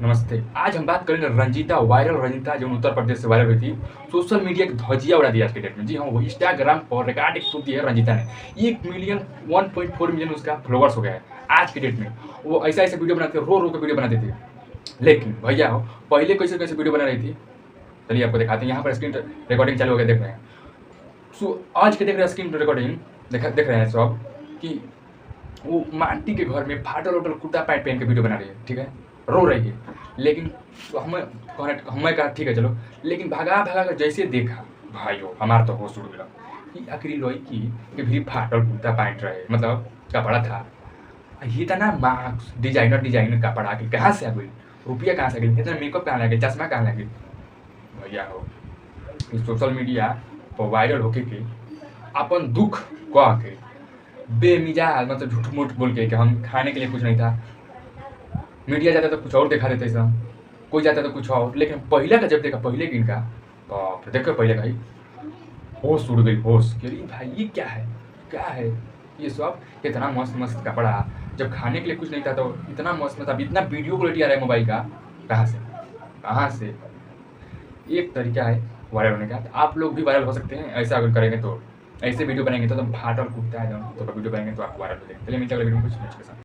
नमस्ते। आज हम बात करेंगे रंजीता, वायरल रंजीता जो उत्तर प्रदेश से वायरल हुई थी। सोशल मीडिया की धज्जियाँ उड़ा दी आज के डेट में। जी हाँ, वो इंस्टाग्राम पर रिकॉर्डिंग तोड़ दी है रंजीता ने। 1 मिलियन 1.4 मिलियन उसका फॉलोवर्स हो गया है आज के डेट में। वो ऐसा-ऐसा वीडियो बनाते थे, रो-रो के वीडियो बनाती थी। लेकिन भैया हो, पहले कैसे-कैसे वीडियो बना रही थी, चलिए आपको दिखाते हैं। यहाँ पर स्क्रीन रिकॉर्डिंग चालू हो गया, देख रहे हैं। आज के देख रहे हैं स्क्रीन रिकॉर्डिंग, देख रहे हैं सब कि वो माटी के घर में फाटल-उटल कुर्ता पैंट पहन के वीडियो बना रही है, ठीक है? रो रही है। लेकिन हमें कहा ठीक है चलो, लेकिन भगा-भगा के जैसे देखा, भाइयों हमार तो होश उड़ गया कि आखिर इ लड़की के भी फाटल कुर्ता पैंट रहे, मतलब कपड़ा था। इतना डिज़ाइनर कपड़ा के कहाँ से आ गइल? रुपया कहाँ से आ गइल? इतना मेकअप कहाँ लग गइल? चश्मा कहाँ लग गइल? भैया हो, इ सोशल मीडिया पर वायरल होके के अपन दुःख कह के बेमिजाज मतलब झूठ-मूठ बोल के कि हम खाने के लिए कुछ नहीं था। मीडिया जाता तो कुछ और दिखा देते सब, कोई जाता तो कुछ और। लेकिन पहले का जब देखा, पहले के इनका बाप रे! देखो पहले का ही होश उड़ गई, होश कि अरे भाई ये क्या है? क्या है? ये सब इतना मस्त-मस्त कपड़ा, जब खाने के लिए कुछ नहीं था तो इतना मस्त मतलब इतना वीडियो क्वालिटी आ रहा है मोबाइल का, कहाँ से? कहाँ से? एक तरीका है वायरल होने का। तो आप लोग भी वायरल हो सकते हैं, ऐसा अगर करेंगे तो। ऐसे वीडियो बनाएँगे तो एकदम फाटल कुर्ता एकदम तो वीडियो बनाएँगे तो आप वायरल हो जाएँगे। चलिए मिलते हैं अगले वीडियो में कुछ नेक्स्ट के साथ।